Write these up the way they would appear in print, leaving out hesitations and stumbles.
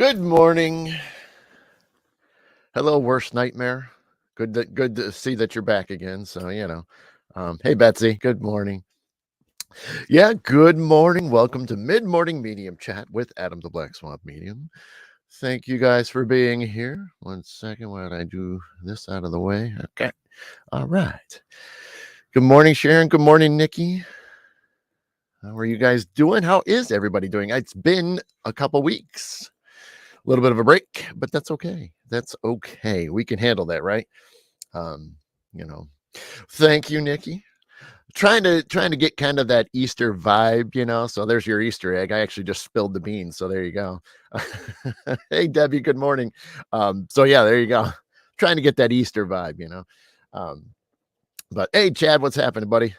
Good morning. Hello, worst nightmare. Good to see that you're back again. Hey Betsy, good morning. Yeah, good morning. Welcome to Mid-Morning Medium Chat with Adam the Black Swamp Medium. Thank you guys for being here. 1 second while I do this out of the way. Okay. All right. Good morning, Sharon. Good morning, Nikki. How are you guys doing? How is everybody doing? It's been a couple weeks. A little bit of a break, but that's okay. That's okay. We can handle that, right? Um, you know. Thank you, Nikki. Trying to get kind of that Easter vibe. So there's your Easter egg. I actually just spilled the beans, so there you go. Hey Debbie, good morning. So yeah, there you go. Trying to get that Easter vibe. Um, but hey, Chad, what's happening, buddy?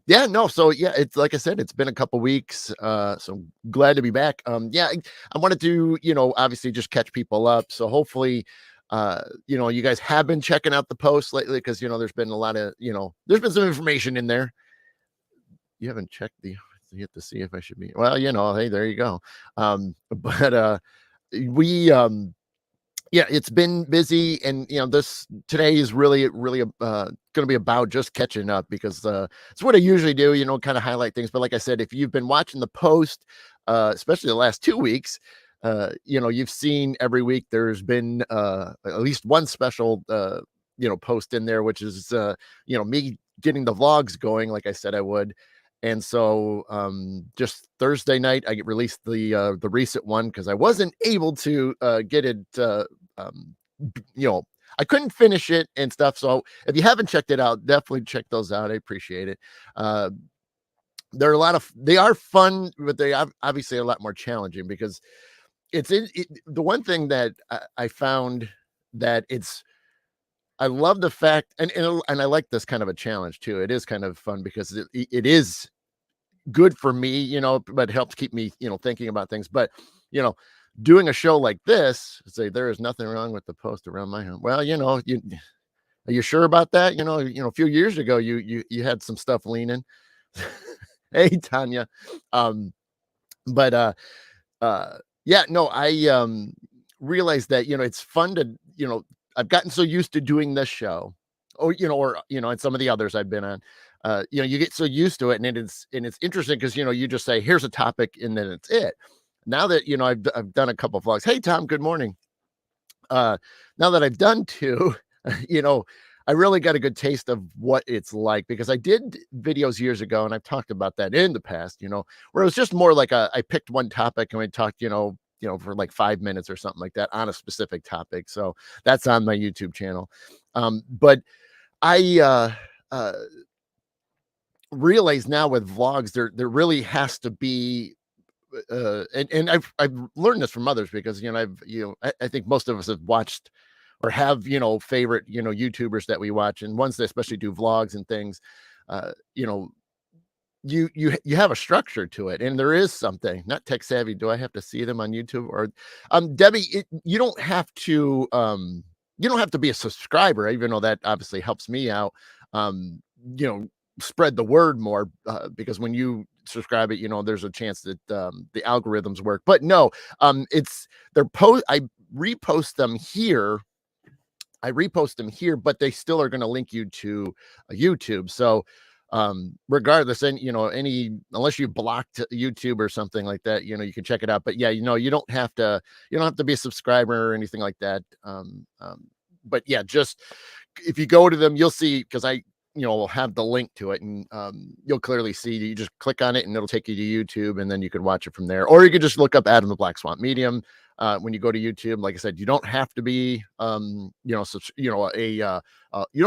Yeah, no, so yeah, it's like I said, it's been a couple weeks. So glad to be back. Yeah, I wanted to, obviously just catch people up. So hopefully, you guys have been checking out the posts lately because there's been a lot of, there's been some information in there. You haven't checked the hit to see if I should be hey, there you go. But we yeah, it's been busy, and this today is really going to be about just catching up because it's what I usually do, kind of highlight things. But like I said, if you've been watching the post, especially the last 2 weeks, you've seen every week there's been at least one special post in there, which is me getting the vlogs going like I said I would. And so just Thursday night, I released the recent one because I wasn't able to get it. Um, I couldn't finish it and stuff. So if you haven't checked it out, definitely check those out. I appreciate it. They are fun, but they are obviously a lot more challenging because the one thing that I found that I love the fact, and I like this kind of a challenge too. It is kind of fun because it is good for me, but helps keep me, thinking about things. But, doing a show like this, say there is nothing wrong with the post around my home. Well, are you sure about that? A few years ago, you had some stuff leaning. Hey, Tanya. But yeah, no, I realized that, it's fun to, I've gotten so used to doing this show or, and some of the others I've been on. You get so used to it, and it's interesting because you just say here's a topic, and then it's it. Now that I've done a couple of vlogs. Hey Tom, good morning. Now that I've done two, I really got a good taste of what it's like because I did videos years ago, and I've talked about that in the past. Where it was just more like I picked one topic and we talked, for like 5 minutes or something like that on a specific topic. So that's on my YouTube channel. But I realize now with vlogs there really has to be and I've learned this from others because I think most of us have watched or have favorite YouTubers that we watch, and ones that especially do vlogs and things. You have a structure to it, and there is something. Not tech savvy. Do I have to see them on YouTube? Or Debbie, you don't have to be a subscriber, even though that obviously helps me out. Spread the word more because when you subscribe it, there's a chance that the algorithms work. But no, it's their post. I repost them here, but they still are going to link you to YouTube. So regardless, and unless you blocked YouTube or something like that, you can check it out. But yeah, you don't have to be a subscriber or anything like that. But yeah, just if you go to them, you'll see, because we'll have the link to it, and you'll clearly see. You just click on it and it'll take you to YouTube, and then you can watch it from there. Or you could just look up Adam the Black Swamp Medium when you go to YouTube. Like I said, you don't have to be you don't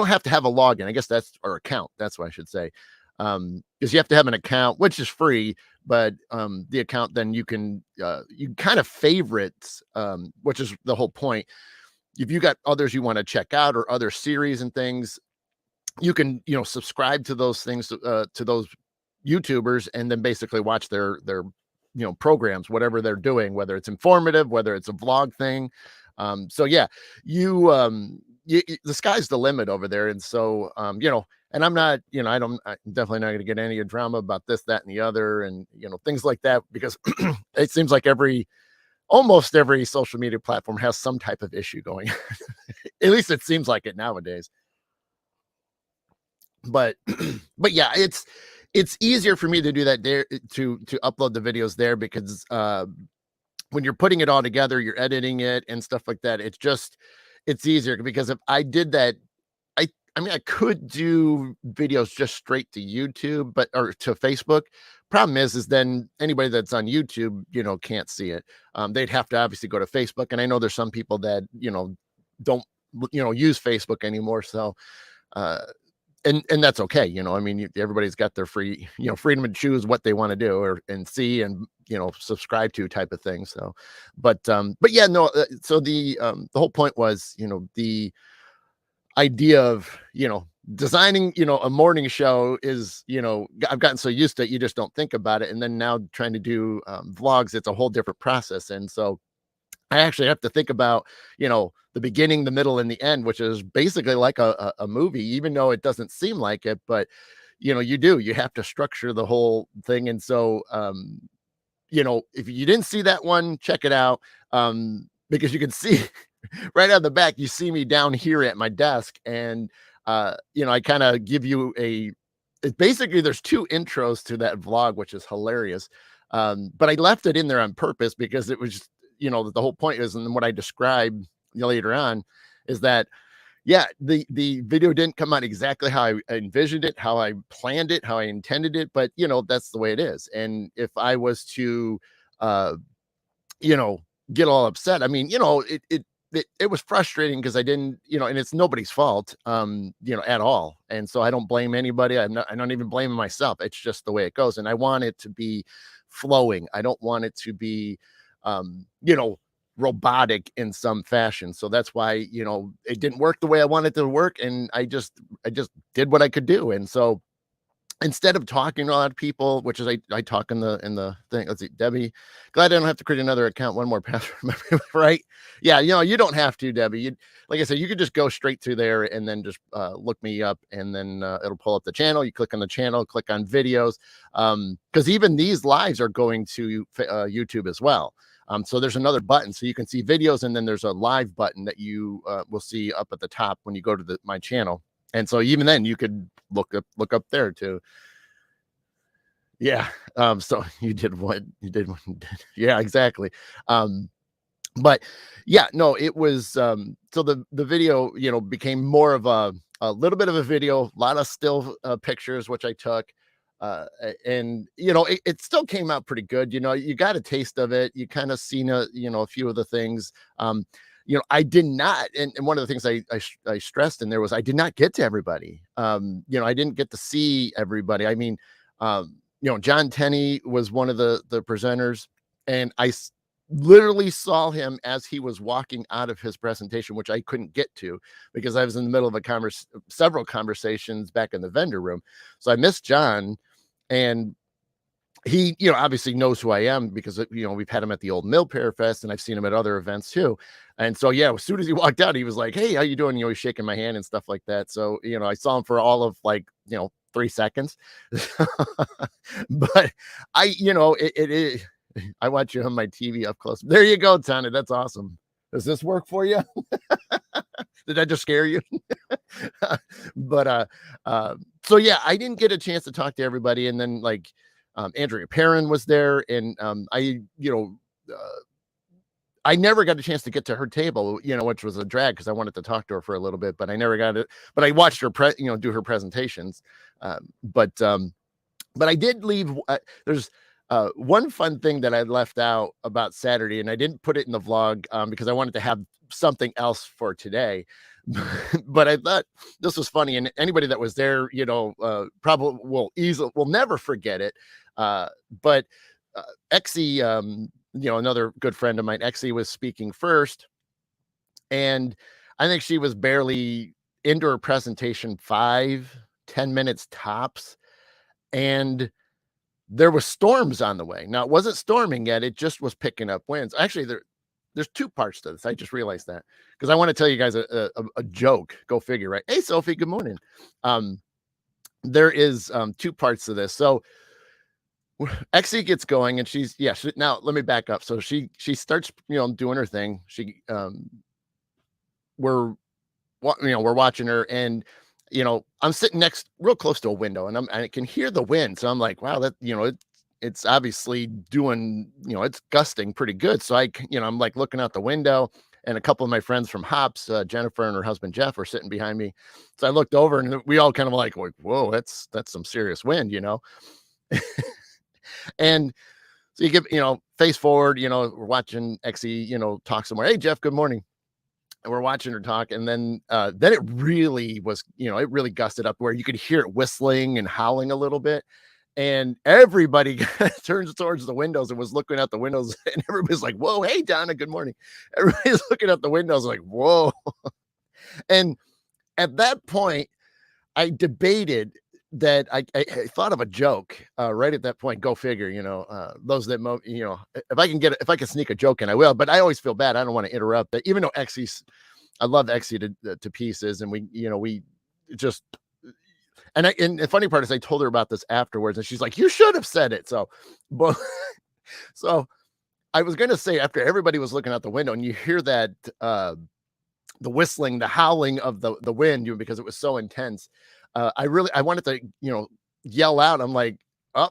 have to have a login, I guess, or account, that's what I should say, because you have to have an account, which is free. But the account, then you can kind of favorites, which is the whole point. If you got others you want to check out or other series and things, you can subscribe to those things, to those YouTubers, and then basically watch their programs, whatever they're doing, whether it's informative, whether it's a vlog thing. So yeah, the sky's the limit over there. And so and I'm not, I'm definitely not going to get any drama about this, that, and the other, and things like that, because it seems like every almost every social media platform has some type of issue going. At least it seems like it nowadays. But but yeah, it's easier for me to do that there, to upload the videos there, because when you're putting it all together, you're editing it and stuff like that. It's easier, because if I did that, I mean, I could do videos just straight to YouTube, but or to Facebook. Problem is then anybody that's on YouTube, can't see it. They'd have to obviously go to Facebook, and I know there's some people that don't use Facebook anymore. So uh, and that's okay. I mean, everybody's got their free, freedom to choose what they want to do, or and see, and subscribe to, type of thing. So, but yeah, no. So the whole point was, the idea of designing a morning show is, I've gotten so used to it, you just don't think about it. And then now trying to do vlogs, it's a whole different process. And so I actually have to think about, the beginning, the middle, and the end, which is basically like a movie, even though it doesn't seem like it. But you have to structure the whole thing. And so if you didn't see that one, check it out. Because you can see right out the back, you see me down here at my desk. And I kind of give you basically, there's two intros to that vlog, which is hilarious. But I left it in there on purpose, because it was, the whole point is, and what I describe later on, is that, yeah, the video didn't come out exactly how I envisioned it, how I planned it, how I intended it, but that's the way it is. And if I was to you know get all upset, I mean, it was frustrating, because I didn't, and it's nobody's fault, at all. And so I don't blame anybody. I don't even blame myself. It's just the way it goes. And I want it to be flowing. I don't want it to be, robotic in some fashion. So that's why, it didn't work the way I wanted it to work. And I just did what I could do. And so instead of talking to a lot of people, which is I talk in the thing. Let's see, Debbie. Glad I don't have to create another account, one more password, right? Yeah, you don't have to, Debbie. Like I said, you could just go straight through there and then just look me up, and then it'll pull up the channel. You click on the channel, click on videos, because even these lives are going to YouTube as well. So there's another button, so you can see videos, and then there's a live button that you will see up at the top when you go to my channel. And so even then you could look up there too. Yeah. So you did what you did. Yeah, exactly. But yeah, no, it was, so the video, became more of a little bit of a video, a lot of still pictures, which I took. And it still came out pretty good. You got a taste of it. You kind of seen a few of the things. I did not, and one of the things I stressed in there was I did not get to everybody. I didn't get to see everybody. I mean, John Tenney was one of the presenters, and literally saw him as he was walking out of his presentation, which I couldn't get to because I was in the middle of several conversations back in the vendor room. So I missed John, and he, obviously knows who I am, because, we've had him at the old mill Parafest, and I've seen him at other events too. And so, yeah, as soon as he walked out, he was like, "Hey, how you doing?" He's shaking my hand and stuff like that. So, I saw him for all of 3 seconds. But I watch you on my TV up close. There you go, Tana. That's awesome. Does this work for you? Did I just scare you? But so yeah, I didn't get a chance to talk to everybody. And then Andrea Perrin was there, and I never got a chance to get to her table, which was a drag, because I wanted to talk to her for a little bit, but I never got it. But I watched her do her presentations. But I did leave. There's one fun thing that I left out about Saturday, and I didn't put it in the vlog because I wanted to have something else for today. But I thought this was funny, and anybody that was there, probably will never forget it. But Exie, another good friend of mine, Exie, was speaking first, and I think she was barely into her presentation, 5-10 minutes tops, and there was storms on the way. Now, it wasn't storming yet. It just was picking up winds. Actually, there's two parts to this. I just realized that, because I want to tell you guys a joke. Go figure, right? Hey, Sophie, good morning. There is two parts to this. So Xe gets going and now let me back up. So she starts, doing her thing. We're we're watching her, and I'm sitting next real close to a window, and I can hear the wind. So I'm like, wow, that it's obviously doing, it's gusting pretty good. So I'm like looking out the window, and a couple of my friends from Hops, Jennifer and her husband Jeff, were sitting behind me. So I looked over, and we all kind of like, whoa, that's some serious wind. And so you get, face forward, we're watching Xe, talk somewhere. Hey, Jeff, good morning. And we're watching her talk. And then it really was, it really gusted up where you could hear it whistling and howling a little bit. And everybody turns towards the windows and was looking out the windows. And everybody's like, whoa, hey, Donna, good morning. Everybody's looking out the windows like, whoa. And at that point, I debated that I thought of a joke right at that point. Go figure, those that if I can sneak a joke in, I will. But I always feel bad. I don't want to interrupt. But even though I love Xe to pieces, and we just and the funny part is I told her about this afterwards, and she's like, "You should have said it." So, but so I was gonna say after everybody was looking out the window, and you hear that the whistling, the howling of the wind, because it was so intense. I wanted to, yell out. I'm like, oh,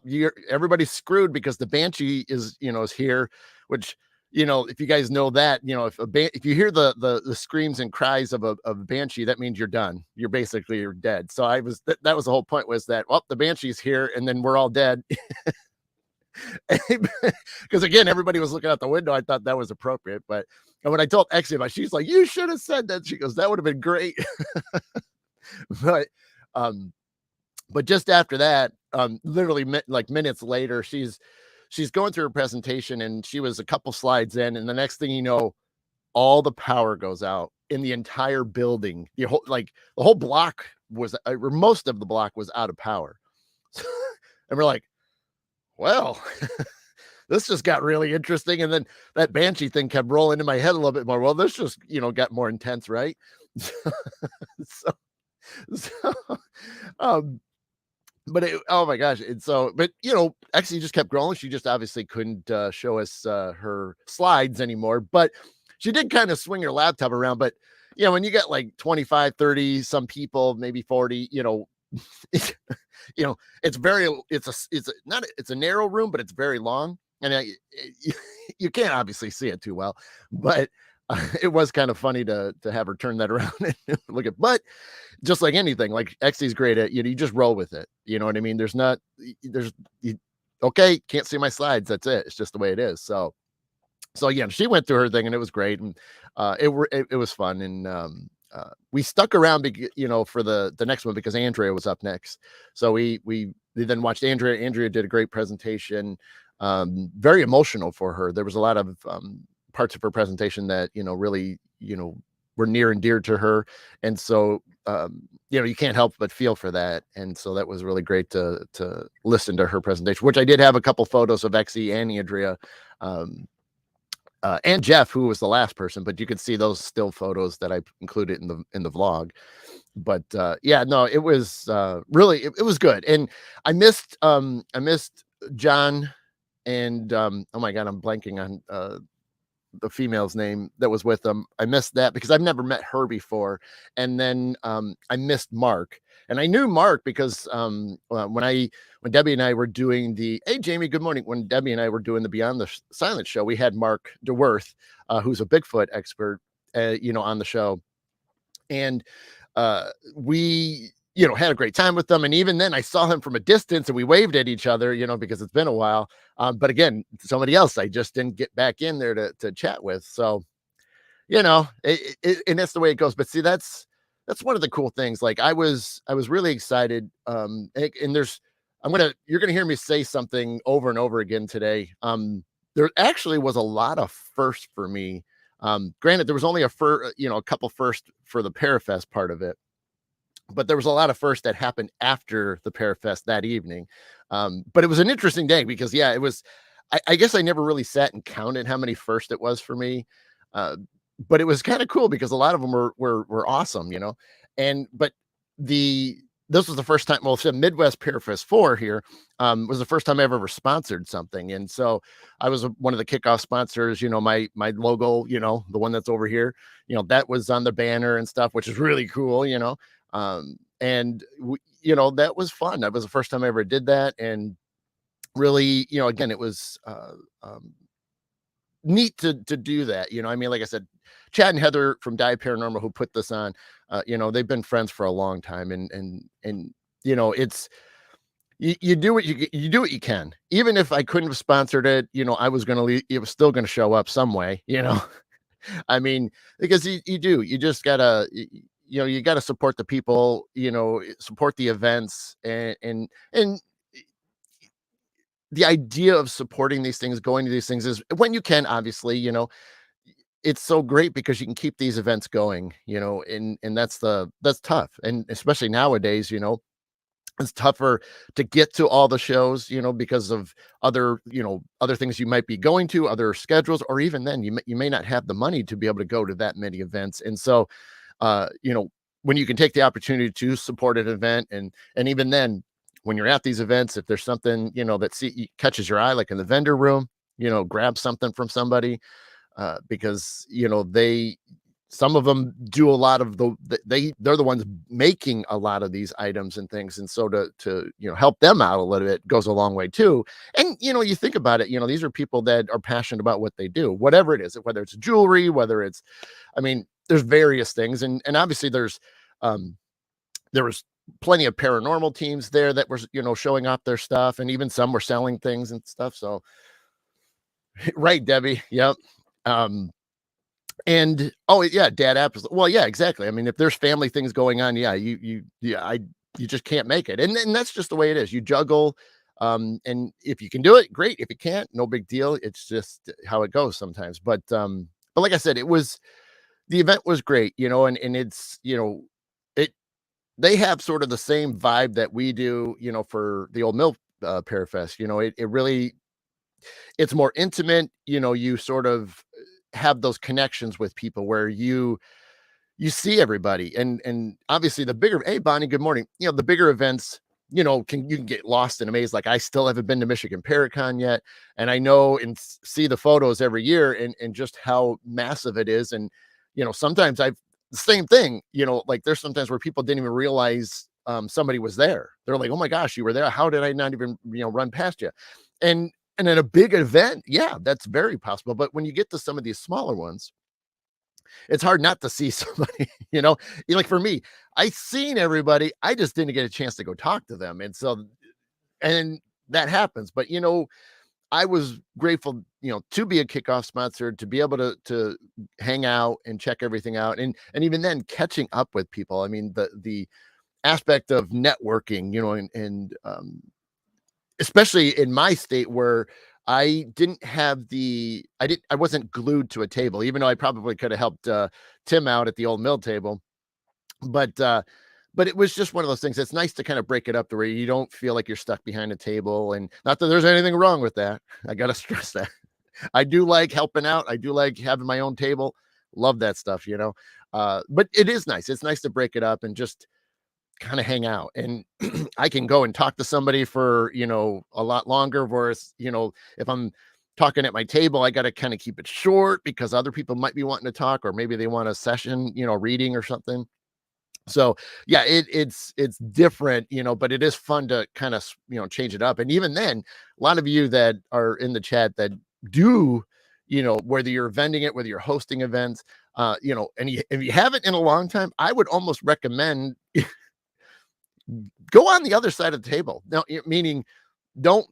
everybody's screwed because the banshee is here, which, if you guys know that, if you hear the screams and cries of a banshee, that means you're done. You're dead. So that was the whole point, was that, well, the banshee's here and then we're all dead. Because again, everybody was looking out the window. I thought that was appropriate. But when I told Xe about it, she's like, you should have said that. She goes, that would have been great. But but just after that, literally like minutes later, she's going through her presentation, and she was a couple slides in, and the next thing you know, all the power goes out in the entire building. The whole block was, or most of the block was out of power. And we're like, well, this just got really interesting. And then that banshee thing kept rolling in my head a little bit more. Well, this just, got more intense, right? so, so but oh my gosh. And so, but actually just kept growing. She just obviously couldn't show us her slides anymore, but she did kind of swing her laptop around. But when you got like 25, 30, some people, maybe 40, it's a narrow room, but it's very long. And you can't obviously see it too well, but it was kind of funny to have her turn that around and look at, but just like anything, like Xe's great at, you just roll with it. You know what I mean? Okay, can't see my slides. That's it. It's just the way it is. So yeah, she went through her thing and it was great. And it was fun. And we stuck around, for the next one because Andrea was up next. So we then watched Andrea. Andrea did a great presentation, very emotional for her. There was a lot of parts of her presentation that, really, were near and dear to her. And so, you can't help but feel for that. And so that was really great to listen to her presentation, which I did have a couple photos of Xe and Andrea, and Jeff, who was the last person, but you could see those still photos that I included in the vlog. But yeah, no, it was really, it was good. And I missed John and oh my God, I'm blanking on the female's name that was with them. I missed that because I've never met her before. And then I missed Mark, and I knew Mark because when Debbie and I were doing hey Jamie, good morning. When Debbie and I were doing the Beyond the Silence show, we had Mark DeWorth, who's a Bigfoot expert, on the show. And we had a great time with them. And even then I saw him from a distance and we waved at each other, because it's been a while. But again, somebody else I just didn't get back in there to chat with. So, and that's the way it goes. But see, that's one of the cool things. Like I was really excited. And you're going to hear me say something over and over again today. There actually was a lot of firsts for me. Granted, there was only a couple firsts for the Parafest part of it, but there was a lot of firsts that happened after the Parafest that evening. But it was an interesting day because, yeah, it was, I guess I never really sat and counted how many firsts it was for me. But it was kind of cool because a lot of them were awesome, but the this was the first time, well, so Midwest Parafest 4 here was the first time I ever sponsored something. And so I was one of the kickoff sponsors, my logo, the one that's over here, that was on the banner and stuff, which is really cool, and that was fun. That was the first time I ever did that. And really, again, it was neat to do that. I mean, like I said, Chad and Heather from Dive Paranormal, who put this on, they've been friends for a long time, and it's you do what you do what you can. Even if I couldn't have sponsored it, I was gonna leave, it was still gonna show up some way. I mean, because you just gotta you gotta support the people, support the events, and the idea of supporting these things, going to these things, is when you can, obviously, it's so great because you can keep these events going, and that's tough. And especially nowadays, it's tougher to get to all the shows, because of other things you might be going to, other schedules, or even then you may not have the money to be able to go to that many events. And so, when you can take the opportunity to support an event, and even then, when you're at these events, if there's something, that catches your eye, like in the vendor room, grab something from somebody, because some of them do a lot of they're the ones making a lot of these items and things, and so to help them out a little bit goes a long way too. And you think about it, these are people that are passionate about what they do, whatever it is, whether it's jewelry, whether it's, I mean, there's various things, and obviously there was plenty of paranormal teams there that were showing off their stuff, and even some were selling things and stuff. So right, Debbie, yep. And oh yeah, dad apples. Well, yeah, exactly. I mean, if there's family things going on, yeah, you just can't make it. And that's just the way it is. You juggle. And if you can do it, great. If you can't, no big deal. It's just how it goes sometimes. But like I said, the event was great, and it's, it they have sort of the same vibe that we do, for the Old Mill Parafest. It really, it's more intimate. You sort of have those connections with people where you see everybody, and obviously the bigger, hey Bonnie, good morning, the bigger events, you can get lost in a maze. Like, I still haven't been to Michigan Paracon yet, and I know and see the photos every year, and just how massive it is. And sometimes I've the same thing, like there's sometimes where people didn't even realize somebody was there. They're like, oh my gosh, you were there, how did I not even run past you? And in a big event, yeah, that's very possible. But when you get to some of these smaller ones, it's hard not to see somebody, like for me, I seen everybody. I just didn't get a chance to go talk to them. And so, and that happens. But, I was grateful, to be a kickoff sponsor, to be able to hang out and check everything out. And even then catching up with people. I mean, the aspect of networking, and especially in my state where I wasn't glued to a table, even though I probably could have helped Tim out at the Old Mill table. But it was just one of those things. It's nice to kind of break it up to where you don't feel like you're stuck behind a table. And not that there's anything wrong with that. I got to stress that. I do like helping out. I do like having my own table. Love that stuff, but it is nice. It's nice to break it up and just kind of hang out. And I can go and talk to somebody for, a lot longer. Whereas, if I'm talking at my table, I got to kind of keep it short because other people might be wanting to talk, or maybe they want a session, reading or something. So yeah, it's different, but it is fun to kind of, change it up. And even then, a lot of you that are in the chat that do, whether you're vending it, whether you're hosting events, and if you haven't in a long time, I would almost recommend go on the other side of the table. Now, meaning don't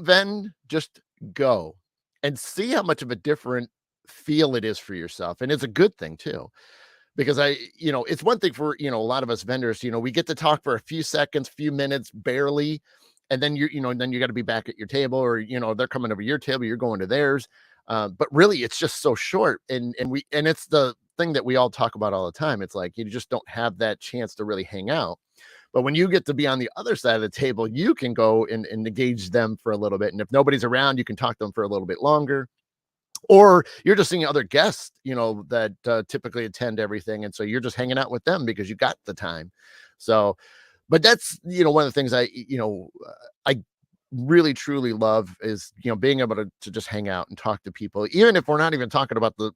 vend, just go and see how much of a different feel it is for yourself. And it's a good thing too, because it's one thing for, a lot of us vendors, we get to talk for a few seconds, few minutes, barely. And then then you got to be back at your table, or, they're coming over your table, you're going to theirs. But really it's just so short. And it's the thing that we all talk about all the time. It's like, you just don't have that chance to really hang out. But when you get to be on the other side of the table, you can go and engage them for a little bit. And if nobody's around, you can talk to them for a little bit longer. Or you're just seeing other guests, that typically attend everything. And so you're just hanging out with them because you got the time. So, but that's, one of the things I really truly love is, being able to just hang out and talk to people, even if we're not even talking about the,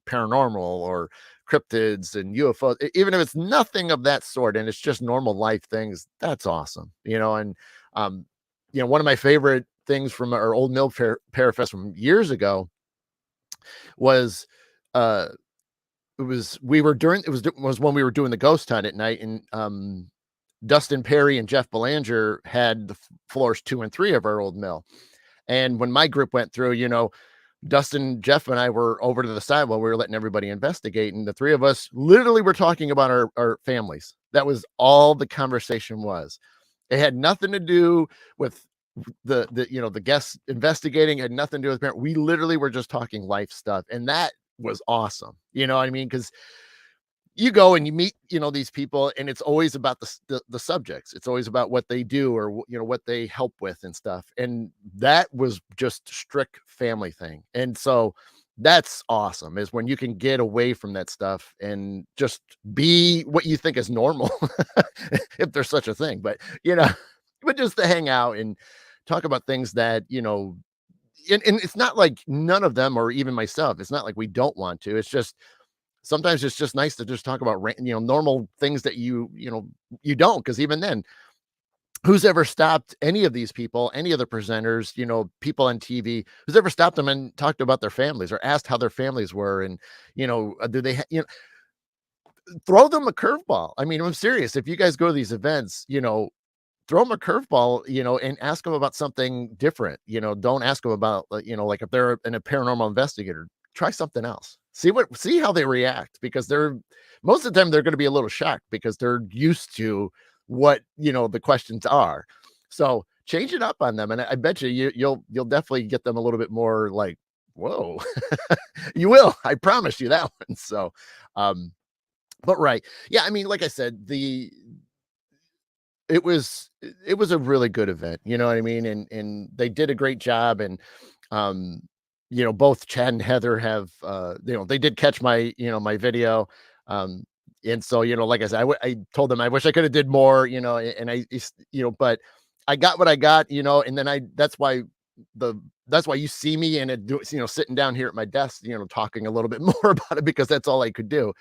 paranormal or cryptids and UFOs, even if it's nothing of that sort and it's just normal life things. That's awesome, and um, one of my favorite things from our old mill Parafest from years ago was uh it was we were during it was when we were doing the ghost hunt at night, and Dustin Perry and Jeff Belanger had the floors 2 and 3 of our old mill. And when my group went through, Dustin, Jeff, and I were over to the side while we were letting everybody investigate. And the three of us literally were talking about our families. That was all the conversation was. It had nothing to do with the guests investigating, had nothing to do with parent. We literally were just talking life stuff. And that was awesome. You know what I mean? Because you go and you meet, these people, and it's always about the subjects. It's always about what they do, or what they help with and stuff. And that was just strict family thing. And so that's awesome, is when you can get away from that stuff and just be what you think is normal, if there's such a thing. But but just to hang out and talk about things that, and it's not like none of them, or even myself, it's not like we don't want to. It's just sometimes it's just nice to just talk about normal things that you don't, because even then, who's ever stopped any of these people, any of the presenters, people on TV, who's ever stopped them and talked about their families or asked how their families were? And do they throw them a curveball? I mean, I'm serious. If you guys go to these events, throw them a curveball, and ask them about something different. Don't ask them about, like if they're a paranormal investigator, try something else. See how they react, because most of the time they're going to be a little shocked, because they're used to what, the questions are. So change it up on them. And I bet you'll definitely get them a little bit more like, whoa, you will. I promise you that one. So, but right. Yeah. I mean, like I said, it was a really good event, you know what I mean? And they did a great job. And um both Chad and Heather have they did catch my, my video. Um and so, like I said, I told them I wish I could have did more, and but I got what I got, and then that's why you see me and sitting down here at my desk, talking a little bit more about it, because that's all I could do,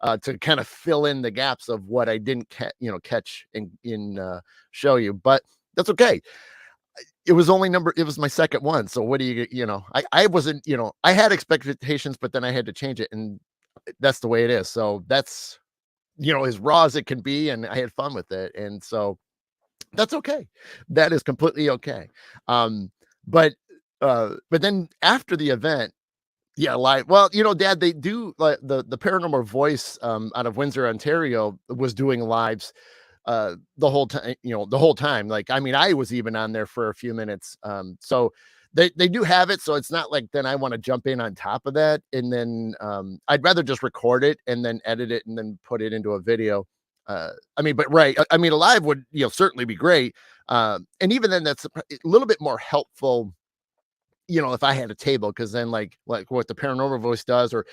to kind of fill in the gaps of what I didn't catch in show you. But that's okay. It was my second one. So what do I wasn't, I had expectations, but then I had to change it, and that's the way it is. So that's, as raw as it can be, and I had fun with it. And so that's okay. That is completely okay. Um, but but then after the event, yeah, live. Well, Dad, they do, like, the Paranormal Voice out of Windsor, Ontario, was doing lives the whole time, the whole time. Like, I mean, I was even on there for a few minutes. So they do have it. So it's not like then I want to jump in on top of that. And then I'd rather just record it and then edit it and then put it into a video. I mean, but right. I mean, a live would, certainly be great. And even then, that's a little bit more helpful, if I had a table, because then like what the Paranormal Voice does, or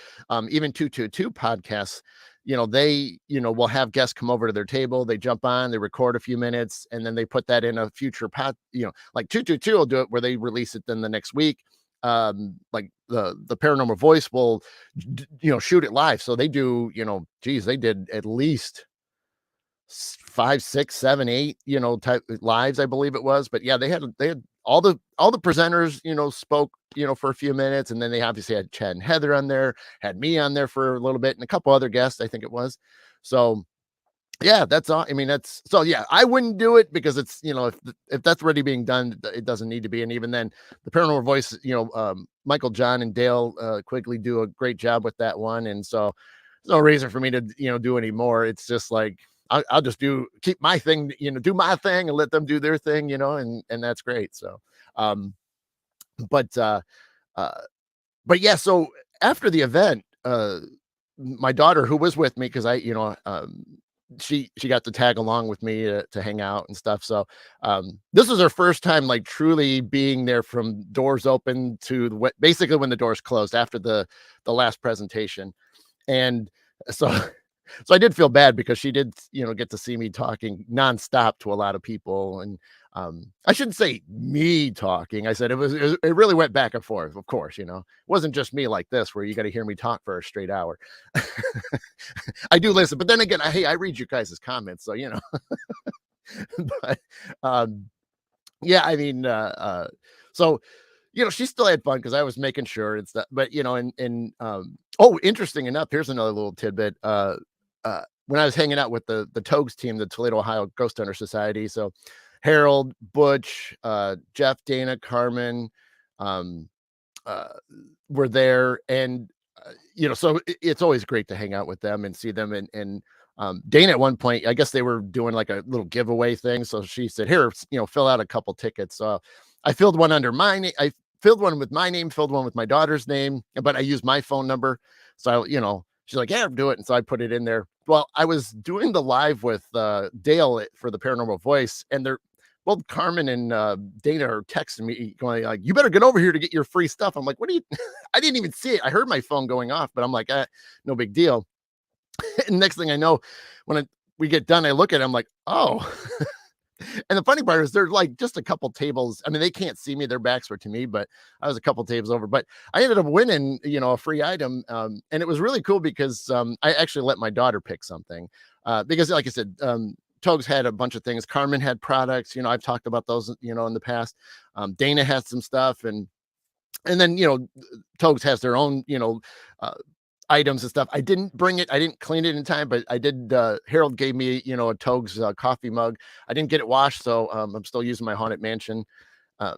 even 222 podcasts, they, will have guests come over to their table, they jump on, they record a few minutes, and then they put that in a future like 222 will do it where they release it then the next week. Like the Paranormal Voice will, shoot it live. So they do, geez, they did at least 5, 6, 7, 8, type lives, I believe it was. But yeah, they had all the presenters, spoke, for a few minutes, and then they obviously had Chad and Heather on there, had me on there for a little bit, and a couple other guests, I think it was. So yeah, that's all. I mean, that's so yeah, I wouldn't do it, because it's, if that's already being done, it doesn't need to be. And even then, the Paranormal Voice, Michael John and Dale Quigley do a great job with that one. And so there's no reason for me to, do any more. It's just like I'll just keep my thing, do my thing, and let them do their thing, and that's great. So but uh but yeah, so after the event, my daughter, who was with me, because she got to tag along with me to hang out and stuff. So this was her first time, like, truly being there from doors open to basically when the doors closed after the last presentation. And so So I did feel bad because she did, get to see me talking nonstop to a lot of people, and I shouldn't say me talking. I said it really went back and forth. Of course, it wasn't just me like this where you got to hear me talk for a straight hour. I do listen, but then again, I read you guys' comments, so but um, yeah, I mean, so she still had fun because I was making sure it's that, but oh, interesting enough, here's another little tidbit. When I was hanging out with the Togs team, the Toledo, Ohio Ghost Hunter Society, so Harold, Butch, Jeff, Dana, Carmen, um, uh, were there, and so it's always great to hang out with them and see them. And Dana, at one point, I guess they were doing like a little giveaway thing, so she said, "Here, fill out a couple tickets." So I filled one under my name. I filled one with my name, filled one with my daughter's name, but I used my phone number. So she's like, "Yeah, do it," and so I put it in there. Well, I was doing the live with Dale for the Paranormal Voice, and they're both Carmen and Dana are texting me going like, "You better get over here to get your free stuff." I'm like, "What do you?" I didn't even see it. I heard my phone going off, but I'm like, no big deal. And next thing I know, we get done, I look at it, I'm like, "Oh." And the funny part is they're like just a couple tables. I mean, they can't see me, their backs were to me, but I was a couple tables over. But I ended up winning, a free item. And it was really cool because I actually let my daughter pick something. Because like I said, Togs had a bunch of things. Carmen had products, I've talked about those, in the past. Dana had some stuff, and then Togs has their own, items and stuff. I didn't bring it. I didn't clean it in time, but I did. Harold gave me, a Togs coffee mug. I didn't get it washed, so I'm still using my Haunted Mansion. So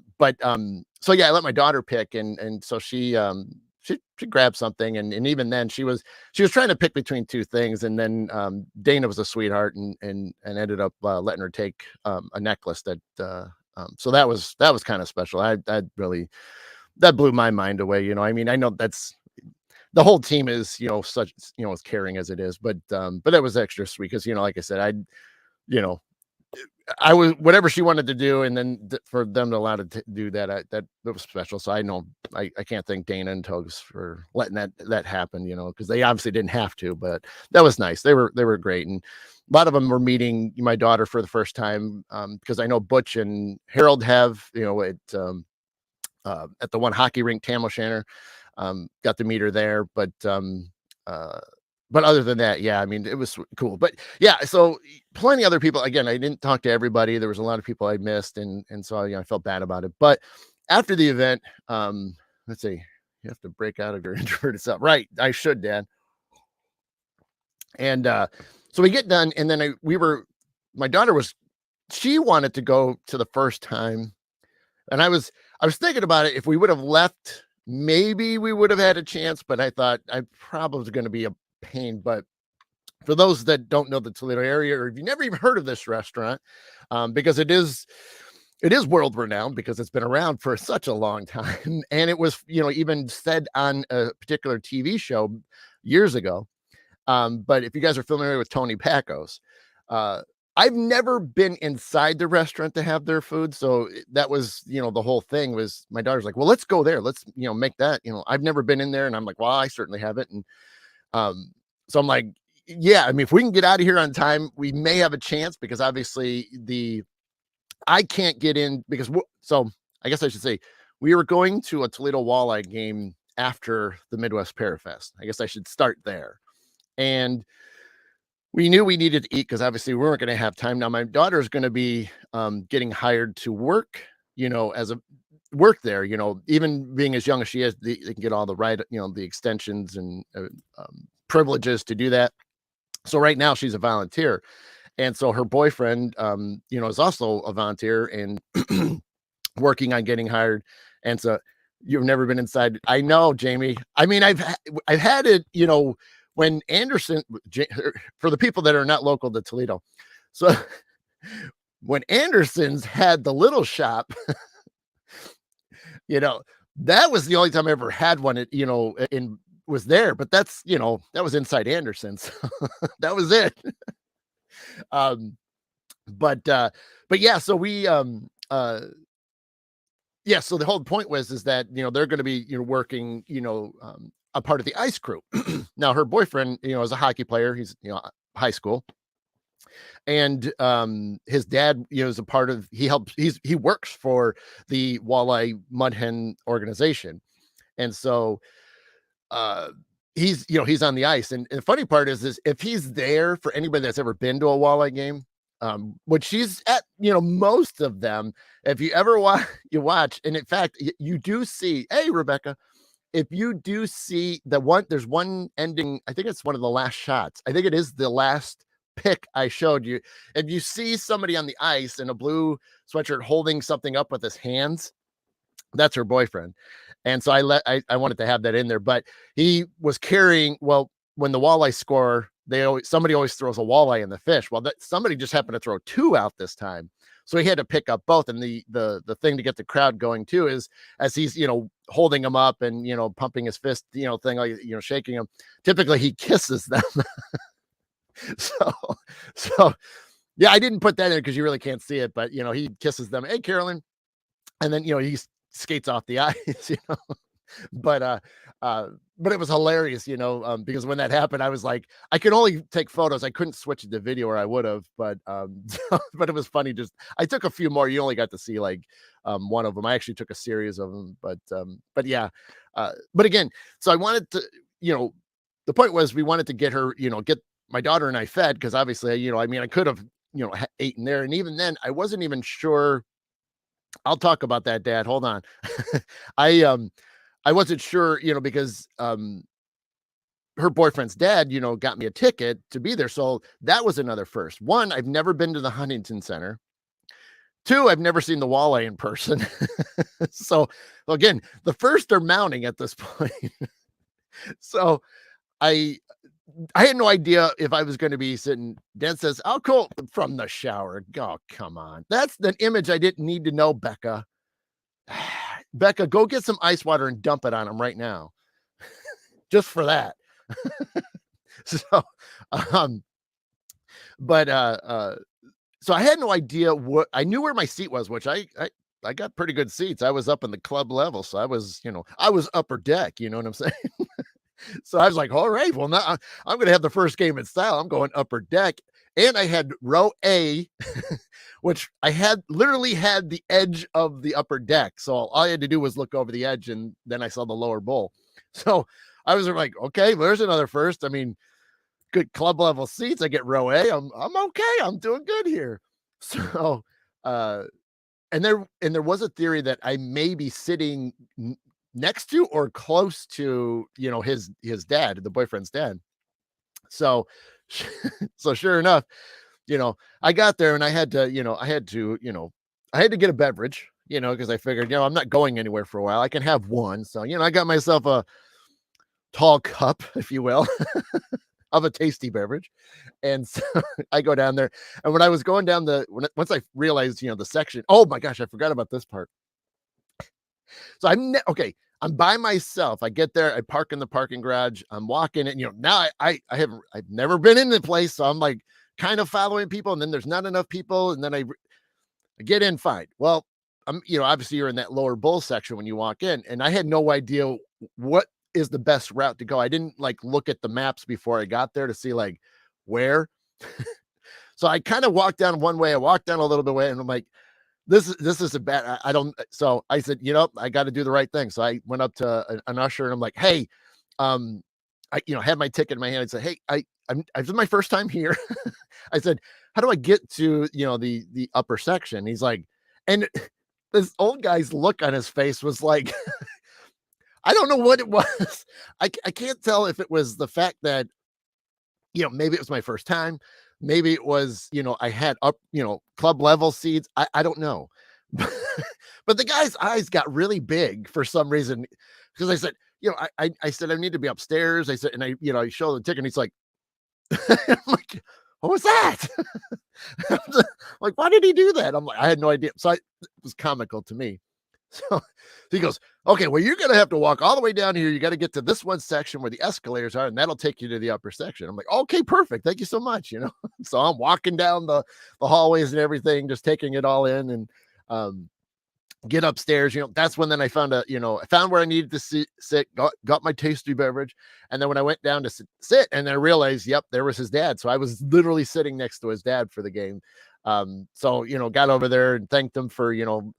yeah, I let my daughter pick, and so she grabbed something, and even then she was trying to pick between two things, and then Dana was a sweetheart and ended up letting her take a necklace that. So that was kind of special. I really that blew my mind away. I mean, I know that's the whole team is, such, as caring as it is, but that was extra sweet because, like I said, you know, I was whatever she wanted to do, and then for them to allow to do that, that was special. So I know I can't thank Dana and Togs for letting that happen, because they obviously didn't have to, but that was nice. They were great, and a lot of them were meeting my daughter for the first time because I know Butch and Harold have, at the one hockey rink, Tam O'Shanter. Got to meet her there, uh, but other than that, yeah, I mean, it was cool. But yeah, so plenty other people. Again, I didn't talk to everybody. There was a lot of people I missed, and so I felt bad about it. But after the event, let's see, you have to break out of your introverted self, right? I should, Dad. And so we get done, and then my daughter she wanted to go to the first time, and I was thinking about it. If we would have left, maybe we would have had a chance, but I thought I probably was going to be a pain. But for those that don't know the Toledo area, or if you never even heard of this restaurant, because it is world renowned because it's been around for such a long time, and it was even said on a particular TV show years ago. But if you guys are familiar with Tony Pacos, I've never been inside the restaurant to have their food. So that was, the whole thing was my daughter's like, well, let's go there. Let's, make that, I've never been in there. And I'm like, well, I certainly haven't. And so I'm like, yeah, I mean, if we can get out of here on time, we may have a chance because obviously I can't get in because, so I guess I should say we were going to a Toledo Walleye game after the Midwest Parafest. I guess I should start there. And we knew we needed to eat because obviously we weren't going to have time. Now my daughter is going to be getting hired to work, as a work there, even being as young as she is, they can get all the right, the extensions and privileges to do that. So right now she's a volunteer. And so her boyfriend, is also a volunteer and working on getting hired. And so you've never been inside. I know, Jamie. I mean, I've had it, when Anderson, for the people that are not local to Toledo, so when Anderson's had the little shop, that was the only time I ever had one, was there, but that's, that was inside Anderson's. That was it. um, but yeah, so yeah, so the whole point is that, they're going to be, working, a part of the ice crew. Now her boyfriend, is a hockey player. He's, high school, and his dad, is a part of. He works for the Walleye Mud Hen organization, and so uh he's on the ice. And the funny part is if he's there, for anybody that's ever been to a walleye game, which he's at, most of them, if you ever watch, and in fact, you do see, hey Rebecca, if you do see there's one ending, I think it's one of the last shots, I think it is the last pick I showed you, and you see somebody on the ice in a blue sweatshirt holding something up with his hands, that's her boyfriend. And so I wanted to have that in there, but he was carrying, well, when the walleye score, somebody always throws a walleye in the fish. Well, that somebody just happened to throw two out this time. So he had to pick up both. And the thing to get the crowd going too is, as he's, holding them up and, pumping his fist, thing, like, shaking them, typically he kisses them. so so yeah, I didn't put that in because you really can't see it, but he kisses them. Hey, Carolyn. And then, he skates off the ice, but but it was hilarious, because when that happened, I was like, I could only take photos. I couldn't switch it to video, or I would have, but but it was funny. Just, I took a few more. You only got to see like one of them. I actually took a series of them, but yeah. But again, so I wanted to, the point was, we wanted to get her, get my daughter and I fed, because obviously, I mean, I could have, eaten there. And even then, I wasn't even sure. I'll talk about that, Dad. Hold on. I wasn't sure, because her boyfriend's dad, got me a ticket to be there. So that was another first. One, I've never been to the Huntington Center. Two, I've never seen the walleye in person. So again, the first are mounting at this point. So I had no idea if I was going to be sitting. Dan says, "Oh, cool," from the shower. Oh, come on. That's the image I didn't need to know, Becca. Becca, go get some ice water and dump it on him right now. Just for that. So, but so I had no idea what, I knew where my seat was, which I got pretty good seats. I was up in the club level. So I was, I was upper deck, you know what I'm saying? So I was like, all right, well, now I'm going to have the first game in style. I'm going upper deck. And I had row A, which I literally had the edge of the upper deck. So all I had to do was look over the edge, and then I saw the lower bowl. So I was like, okay, well, there's another first. I mean, good club level seats. I get row A. I'm okay. I'm doing good here. So, and there was a theory that I may be sitting next to or close to, his dad, the boyfriend's dad. So, so sure enough, I got there, and I had to get a beverage, because I figured, I'm not going anywhere for a while. I can have one. So, I got myself a tall cup, if you will, of a tasty beverage. And so I go down there, and when I was going down once I realized, the section, oh my gosh, I forgot about this part. So okay. I'm by myself. I get there, I park in the parking garage. I'm walking, and now I've never been in the place, so I'm like kind of following people, and then there's not enough people, and then I get in fine. Well, I'm obviously you're in that lower bowl section when you walk in, and I had no idea what is the best route to go. I didn't like look at the maps before I got there to see like where. So I kind of walked down one way. I walked down a little bit away, and I'm like, this is a bad, I don't, so I said, I got to do the right thing. So I went up to an usher, and I'm like, hey, I, had my ticket in my hand. I said, hey, this is my first time here. I said, how do I get to, the upper section? He's like, and this old guy's look on his face was like, I don't know what it was. I can't tell if it was the fact that, maybe it was my first time. Maybe it was, I had up, club level seats. I don't know. But the guy's eyes got really big for some reason. Because I said, I said, I need to be upstairs. I said, and I show the ticket, and he's like, I'm like, what was that? Like, why did he do that? I'm like, I had no idea. So it was comical to me. So he goes, okay, well, you're going to have to walk all the way down here. You got to get to this one section where the escalators are, and that'll take you to the upper section. I'm like, okay, perfect. Thank you so much. So I'm walking down the hallways and everything, just taking it all in. And, get upstairs, that's when then I found I found where I needed to sit, got my tasty beverage. And then when I went down to sit and I realized, yep, there was his dad. So I was literally sitting next to his dad for the game. So, got over there and thanked him for, getting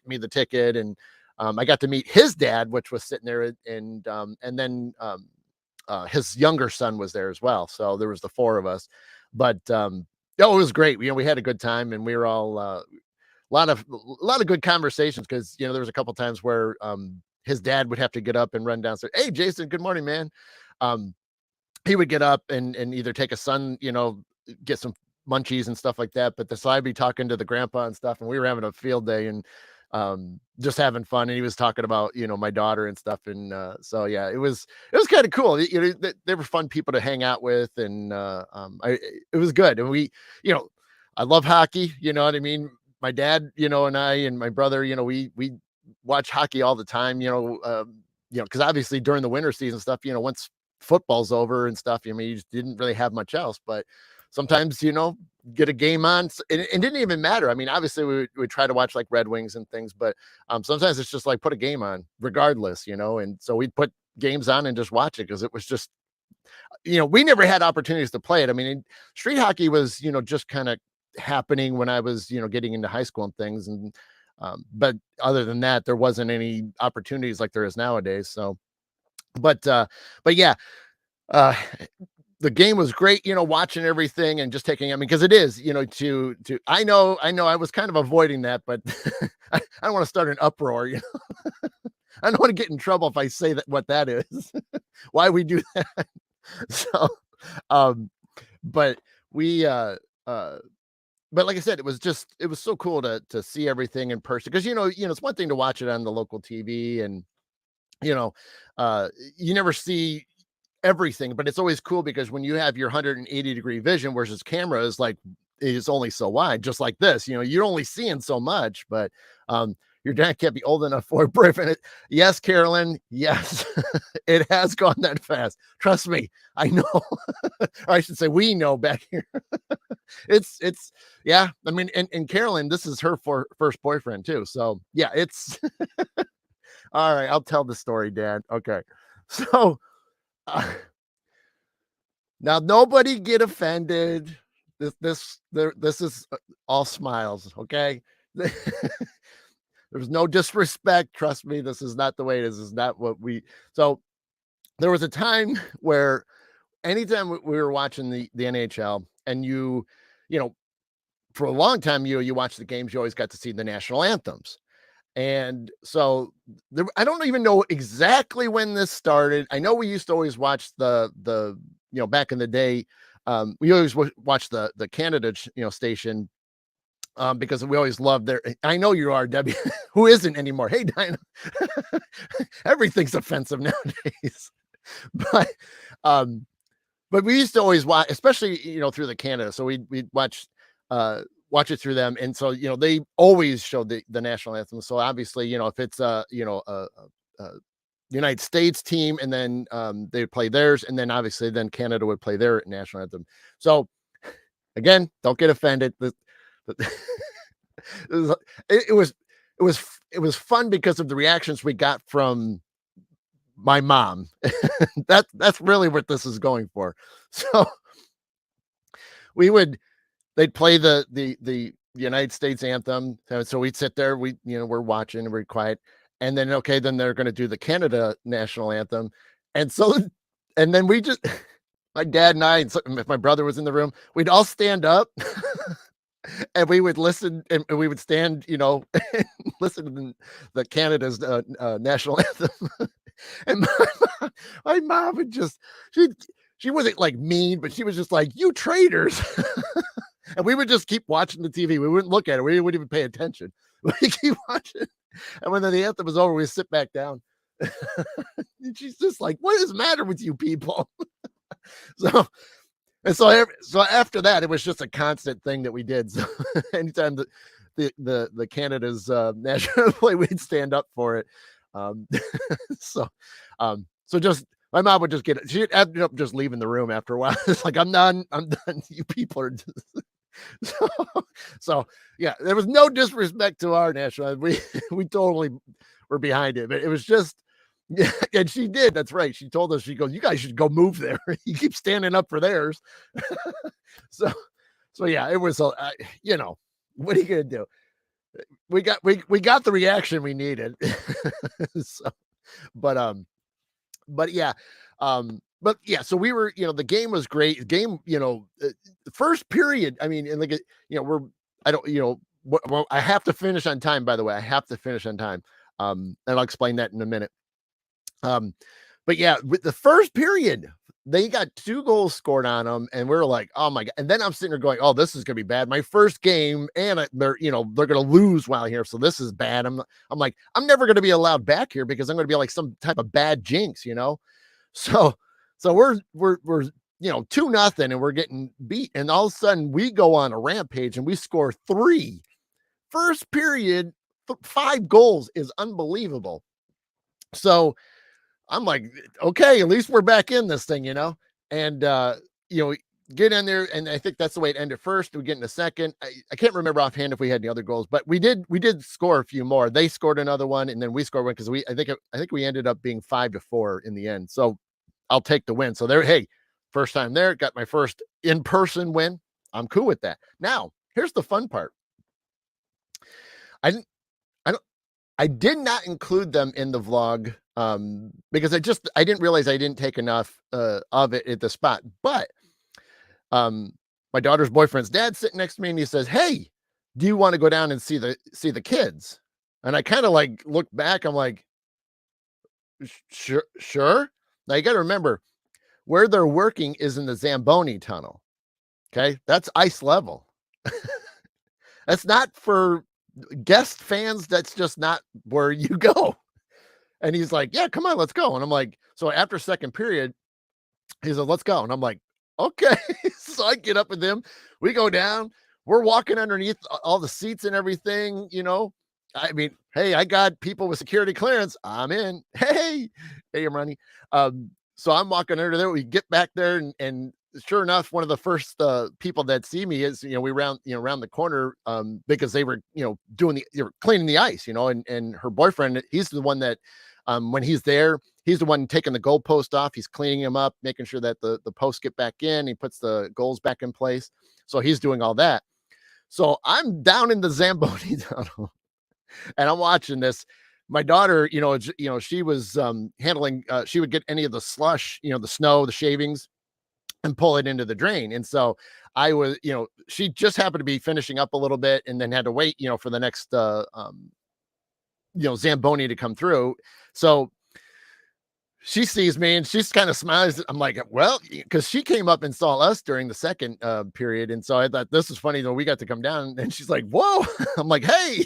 me the ticket. And I got to meet his dad, which was sitting there, and then his younger son was there as well. So there was the four of us, but it was great. We had a good time, and we were all a lot of good conversations, because there was a couple times where his dad would have to get up and run downstairs. Hey, Jason, good morning, man. Um, he would get up and either take a son, get some munchies and stuff like that. But so I'd be talking to the grandpa and stuff, and we were having a field day and just having fun. And he was talking about my daughter and stuff. And so yeah, it was kind of cool. They were fun people to hang out with, and it was good. And I love hockey. You know what I mean? My dad, and I and my brother, we watch hockey all the time. Because obviously during the winter season stuff, once football's over and stuff, you just didn't really have much else. But sometimes, get a game on, and it didn't even matter. I mean, obviously we try to watch like Red Wings and things, but sometimes it's just like put a game on regardless, and so we'd put games on and just watch it, because it was just, we never had opportunities to play it. I mean, street hockey was, just kind of happening when I was, getting into high school and things. And but other than that, there wasn't any opportunities like there is nowadays. So, but yeah, uh the game was great, watching everything and just taking, I mean, because it is, I know I was kind of avoiding that, but I don't want to start an uproar, I don't want to get in trouble if I say that what that is, why we do that. So, but we, but like I said, it was so cool to see everything in person, because it's one thing to watch it on the local TV, and you know, you never see everything, but it's always cool because when you have your 180-degree vision, versus camera is only so wide, just like this, you're only seeing so much. But your dad can't be old enough for it, Griffin. Yes, Carolyn, yes. It has gone that fast, trust me, I know. Or I should say we know back here. it's yeah, I mean, and Carolyn, this is her first boyfriend too, so yeah, it's all right, I'll tell the story, Dad. Okay, so now nobody get offended. This is all smiles, okay? There's no disrespect. Trust me, this is not the way it is. This is not what we. So there was a time where anytime we were watching the NHL, and you know, for a long time, you watch the games, you always got to see the national anthems. And so I don't even know exactly when this started. I know we used to always watch the back in the day, we always watch the Canada station, because we always loved their. I know you are, Debbie, who isn't anymore. Hey, Dinah, everything's offensive nowadays, but um, but we used to always watch, especially through the Canada. So we'd watch it through them, and so they always showed the national anthem. So obviously, if it's a United States team, and then they would play theirs, and then obviously then Canada would play their national anthem. So again, don't get offended. It was fun because of the reactions we got from my mom. That's really what this is going for. So they'd play the United States anthem. So we'd sit there, we're watching and we're quiet. And then, okay, then they're going to do the Canada national anthem. And so, and then my dad and I, and if my brother was in the room, we'd all stand up and we would listen, and we would stand, and listen to the Canada's national anthem. And my mom would she wasn't like mean, but she was just like, you traitors. And we would just keep watching the TV. We wouldn't look at it. We wouldn't even pay attention. We keep watching. And when the anthem was over, we sit back down. And she's just like, what is the matter with you people? So after that, it was just a constant thing that we did. So anytime the Canada's national play, we'd stand up for it. So just my mom would just she ended up just leaving the room after a while. It's like, I'm done. You people are just So, so yeah, there was no disrespect to our national anthem. We totally were behind it, but it was just yeah, and she did. That's right. She told us, she goes, "You guys should go move there. You keep standing up for theirs." So, so yeah, it was a, you know, what are you gonna do? We got the reaction we needed. So, but yeah, but yeah, so we were, the game was great. The game, the first period, I mean, and like, we're, I don't, well, I have to finish on time, by the way. I have to finish on time. And I'll explain that in a minute. Um, but yeah, with the first period, they got 2 goals scored on them, and we are like, "Oh my god." And then I'm sitting there going, "Oh, this is gonna be bad. My first game, and they're gonna lose while here, so this is bad." I'm like, "I'm never gonna be allowed back here because I'm gonna be like some type of bad jinx, you know?" So we're 2-0 and we're getting beat, and all of a sudden we go on a rampage and we score 3. First period, 5 goals is unbelievable. So I'm like, okay, at least we're back in this thing, and you know, get in there, and I think that's the way it ended first. We get in the second. I can't remember offhand if we had any other goals, but we did score a few more. They scored another one, and then we scored one because I think we ended up being 5-4 in the end. So I'll take the win. So there, hey, first time there, got my first in-person win. I'm cool with that. Now, here's the fun part. I didn't I don't I did not include them in the vlog, because I didn't realize I didn't take enough of it at the spot. But um my daughter's boyfriend's dad sitting next to me and he says, "Hey, do you want to go down and see the kids?" And I kind of like look back, I'm like, Sure, sure." Now you got to remember where they're working is in the Zamboni tunnel. Okay, that's ice level. That's not for guest fans. That's just not where you go. And he's like, "Yeah, come on, let's go." And I'm like, so after second period, he said, "Let's go." And I'm like, "Okay." So I get up with him. We go down. We're walking underneath all the seats and everything. I mean, hey, I got people with security clearance. I'm in. Hey, I'm running. So I'm walking under there. We get back there, and sure enough, one of the first people that see me is, we round the corner, because they were, they were cleaning the ice, and her boyfriend, he's the one that, when he's there, he's the one taking the goalpost off. He's cleaning them up, making sure that the posts get back in. He puts the goals back in place. So he's doing all that. So I'm down in the Zamboni tunnel and I'm watching this. My daughter, she was handling, she would get any of the slush, the snow, the shavings, and pull it into the drain. And so I was, she just happened to be finishing up a little bit and then had to wait, for the next, Zamboni to come through. So she sees me and she's kind of smiles. I'm like, well, because she came up and saw us during the second period. And so I thought this was funny that we got to come down. And she's like, "Whoa." I'm like, "Hey."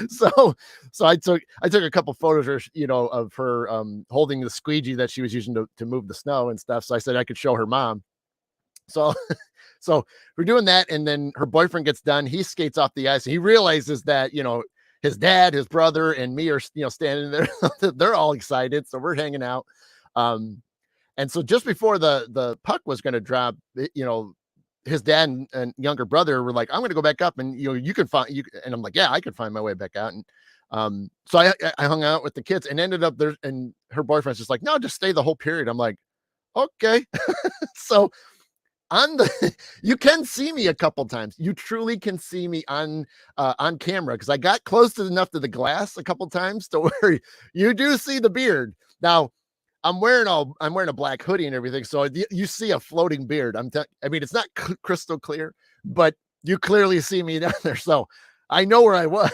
so so I took a couple photos, of her holding the squeegee that she was using to move the snow and stuff. So I said I could show her mom. So so we're doing that, and then her boyfriend gets done. He skates off the ice, and he realizes that his dad, his brother, and me are standing there. They're all excited, so we're hanging out. And so just before the puck was going to drop, his dad and younger brother were like, "I'm going to go back up, and you can find you." And I'm like, "Yeah, I could find my way back out." And so I hung out with the kids and ended up there. And her boyfriend's just like, "No, just stay the whole period." I'm like, "Okay." So on the you can see me a couple times. You truly can see me on camera because I got close enough to the glass a couple times to where you do see the beard. Now I'm wearing a black hoodie and everything, so you see a floating beard. I mean, it's not crystal clear, but you clearly see me down there. So I know where I was.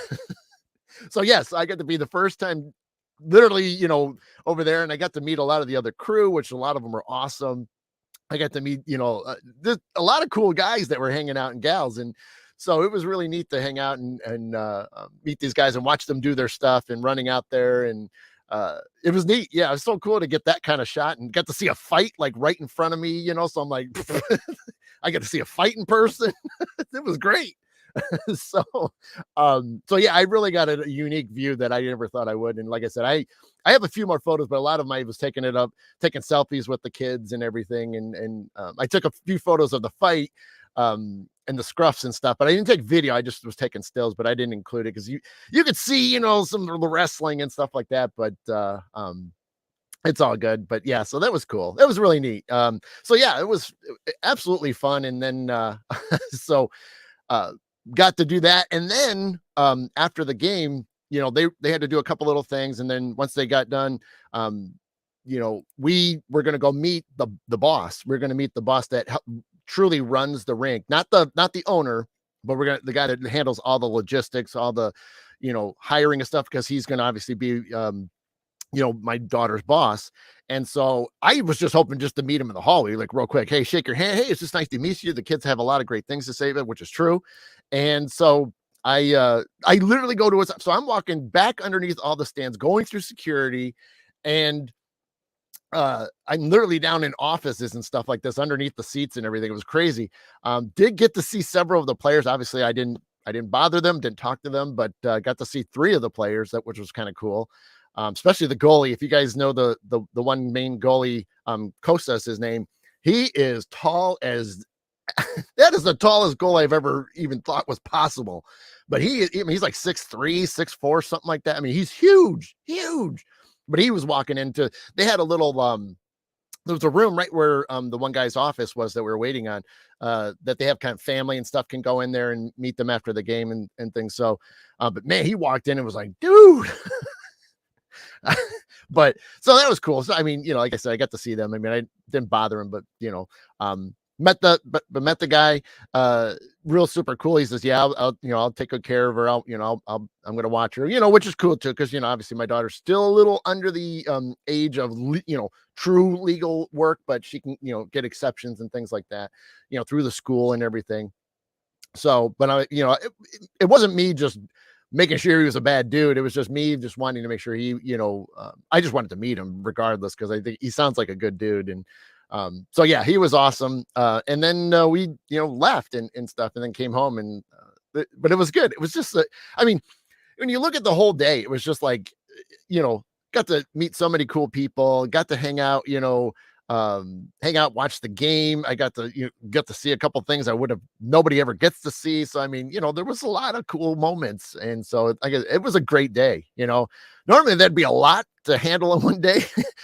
So yes, I got to be the first time literally, over there, and I got to meet a lot of the other crew, which a lot of them were awesome. I got to meet, a lot of cool guys that were hanging out and gals. And so it was really neat to hang out and meet these guys and watch them do their stuff and running out there. And it was neat. Yeah, it was so cool to get that kind of shot and get to see a fight like right in front of me, so I'm like, I got to see a fight in person. It was great. so so yeah, I really got a unique view that I never thought I would. And like I said, I have a few more photos, but a lot of my was taking selfies with the kids and everything. And I took a few photos of the fight. and the scruffs and stuff, but I didn't take video. I just was taking stills, but I didn't include it because you could see, some of the wrestling and stuff like that. But it's all good. But yeah, so that was cool. That was really neat. So yeah, it was absolutely fun. And then so uh got to do that. And then after the game, they had to do a couple little things. And then once they got done, we were going to go meet the boss. We're going to meet the boss that truly runs the rink, not the owner, but the guy that handles all the logistics, all the hiring and stuff, because he's going to obviously be my daughter's boss. And so I was just hoping just to meet him in the hallway, like real quick. Hey, shake your hand. Hey, it's just nice to meet you. The kids have a lot of great things to say, which is true. And so I literally go to so I'm walking back underneath all the stands, going through security, and I'm literally down in offices and stuff like this underneath the seats and everything. It was crazy. Did get to see several of the players. Obviously I didn't bother them, didn't talk to them, but got to see 3 of the players, which was kind of cool. Especially the goalie. If you guys know the one main goalie, Costa is his name. He is tall as that is the tallest goal I've ever even thought was possible. But he's like 6'3", 6'4", something like that. I mean, he's huge. But he was walking into, they had a little there was a room right where the one guy's office was that we were waiting on, that they have kind of family and stuff can go in there and meet them after the game and things. So but man, he walked in and was like, dude. But so that was cool. So I mean, like I said, I got to see them. I mean, I didn't bother him, but met the guy, real super cool. He says, yeah, I'll take good care of her. I'm going to watch her, which is cool too. Cause obviously my daughter's still a little under the age of, true legal work, but she can, get exceptions and things like that, through the school and everything. So, but it wasn't me just making sure he was a bad dude. It was just me just wanting to make sure he, I just wanted to meet him regardless, because I think he sounds like a good dude. And so yeah, he was awesome. And then we left and stuff, and then came home, and but it was good. It was just I mean, when you look at the whole day, it was just like, got to meet so many cool people, got to hang out, watch the game. I got to see a couple things nobody ever gets to see. So I mean, there was a lot of cool moments, and so I guess it was a great day. Normally that'd be a lot to handle in one day.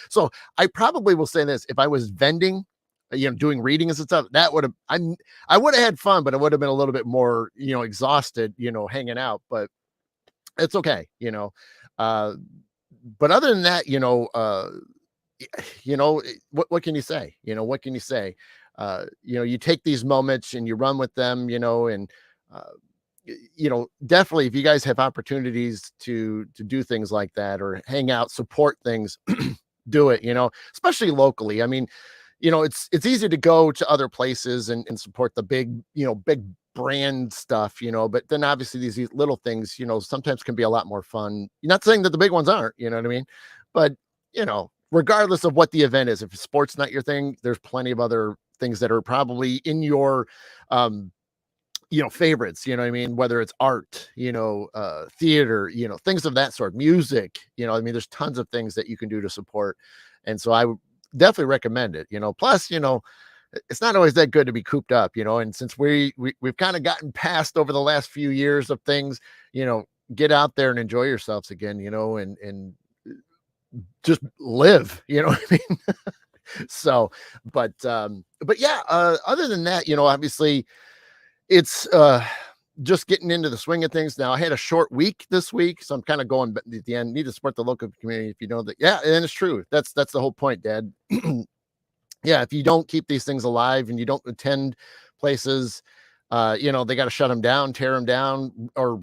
So I probably will say this: if I was vending, doing readings and stuff, I would have had fun, but it would have been a little bit more, exhausted, hanging out. But it's okay, but other than that, what can you say? What can you say? You take these moments and you run with them, and definitely if you guys have opportunities to do things like that or hang out, support things, do it, especially locally. I mean, it's easy to go to other places and support the big brand stuff, but then obviously these little things, sometimes can be a lot more fun. You're not saying that the big ones aren't, you know what I mean? But, regardless of what the event is, if sport's not your thing, there's plenty of other things that are probably in your, favorites, you know what I mean? Whether it's art, theater, things of that sort, music, I mean, there's tons of things that you can do to support. And so I would definitely recommend it, plus, it's not always that good to be cooped up, and since we've kind of gotten past over the last few years of things, get out there and enjoy yourselves again, and just live, what I mean? So, but yeah, other than that, obviously it's just getting into the swing of things. Now I had a short week this week, so I'm kind of going at the end, need to support the local community. If you know that, yeah, and it's true. That's the whole point, Dad. Yeah, if you don't keep these things alive and you don't attend places, they got to shut them down, tear them down, or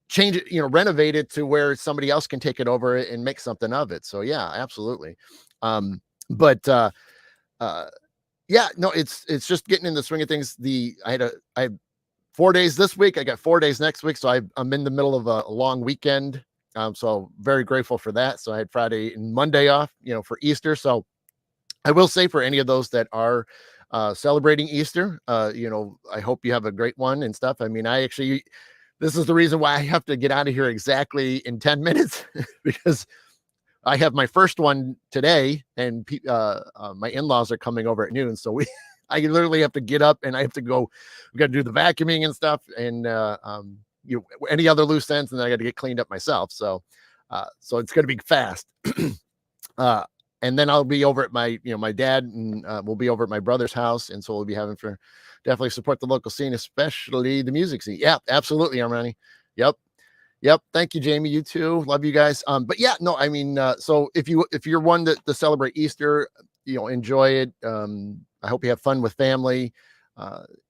change it, renovate it to where somebody else can take it over and make something of it. So yeah, absolutely. But yeah, no, it's just getting in the swing of things. I had 4 days this week. I got 4 days next week. So I'm in the middle of a long weekend. So very grateful for that. So I had Friday and Monday off, for Easter. So I will say, for any of those that are celebrating Easter, I hope you have a great one and stuff. I mean, this is the reason why I have to get out of here exactly in 10 minutes because I have my first one today, and my in-laws are coming over at noon. So I literally have to get up and I have to go. We got to do the vacuuming and stuff, and any other loose ends, and then I got to get cleaned up myself. So it's going to be fast. uh, and then I'll be over at my dad, and we'll be over at my brother's house, and so we'll be having for definitely support the local scene, especially the music scene. Yeah, absolutely, Armani. Yep. Yep. Thank you, Jamie. You too. Love you guys. But yeah, no, I mean, so if you're one to celebrate Easter, enjoy it. I hope you have fun with family,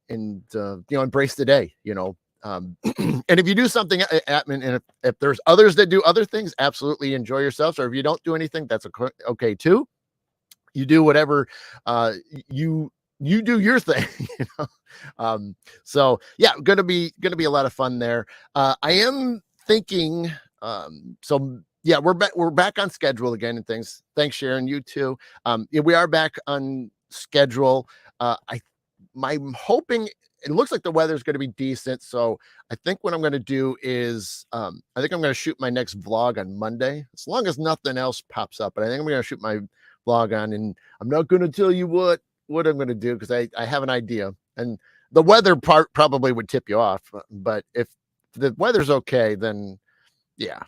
and embrace the day. And if you do something, and if there's others that do other things, absolutely enjoy yourselves. Or if you don't do anything, that's okay too. You do whatever you do your thing. So yeah, gonna be a lot of fun there. I am thinking, so yeah, we're back on schedule again and things. Thanks, Sharon. You too. Yeah, we are back on schedule. I'm hoping it looks like the weather's going to be decent. So I think what I'm going to do is, I think I'm going to shoot my next vlog on Monday, as long as nothing else pops up. But I think I'm going to shoot my vlog on, and I'm not going to tell you what I'm going to do, because I have an idea, and the weather part probably would tip you off. But if the weather's okay, then yeah.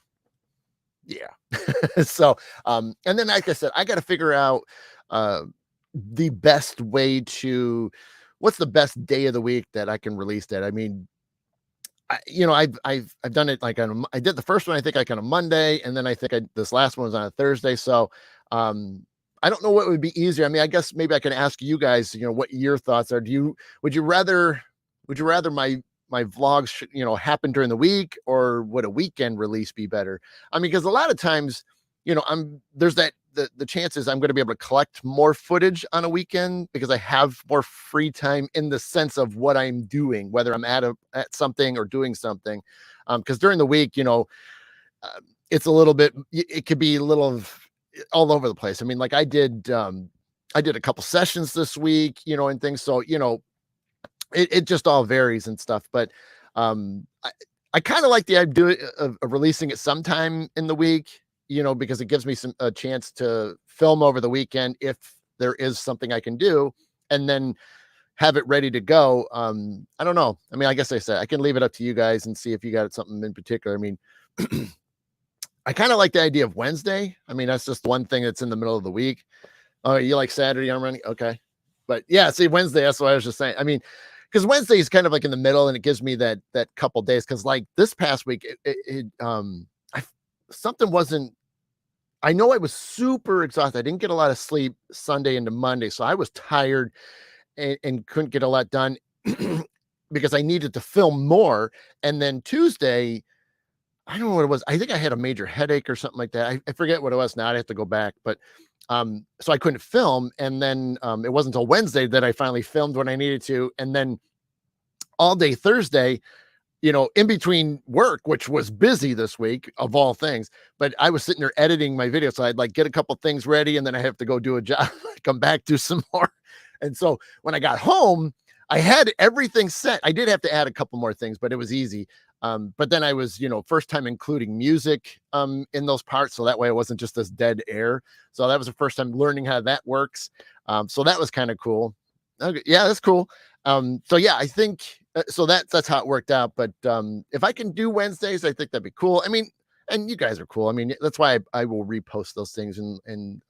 So, and then, like I said, I got to figure out, the best way to, what's the best day of the week that I can release that. I mean, I've done it like I did the first one, I think, like on a Monday, and then I think this last one was on a Thursday. So, I don't know what would be easier. I mean, I guess maybe I can ask you guys, what your thoughts are. Would you rather my vlogs happen during the week, or would a weekend release be better? I mean, because a lot of times, there's the chances I'm going to be able to collect more footage on a weekend, because I have more free time in the sense of what I'm doing, whether I'm at something or doing something. Because during the week, it's a little bit, it could be a little all over the place. I mean, like I did a couple sessions this week, and things. So, it just all varies and stuff. But I kind of like the idea of releasing it sometime in the week, because it gives me a chance to film over the weekend if there is something I can do, and then have it ready to go. I don't know. I mean, I guess I can leave it up to you guys and see if you got something in particular. I mean, I kind of like the idea of Wednesday. I mean, that's just one thing that's in the middle of the week. Oh, you like Saturday? I'm running. Okay. But yeah, see, Wednesday, that's what I was just saying. I mean, because Wednesday is kind of like in the middle, and it gives me that couple days. Because like this past week, something wasn't. I know I was super exhausted. I didn't get a lot of sleep Sunday into Monday, so I was tired and couldn't get a lot done because I needed to film more. And then Tuesday, I don't know what it was. I think I had a major headache or something like that. I forget what it was now. I'd have to go back, but so I couldn't film. And then it wasn't until Wednesday that I finally filmed when I needed to. And then all day Thursday, in between work, which was busy this week of all things, but I was sitting there editing my video. So I'd like get a couple things ready, and then I have to go do a job, come back, do some more. And so when I got home, I had everything set. I did have to add a couple more things, but it was easy. But then I was, first time including music in those parts. So that way it wasn't just this dead air. So that was the first time learning how that works. So that was kind of cool. Okay, yeah, that's cool. So yeah, I think so that's how it worked out. But if I can do Wednesdays, I think that'd be cool. I mean, and you guys are cool. I mean, that's why I will repost those things and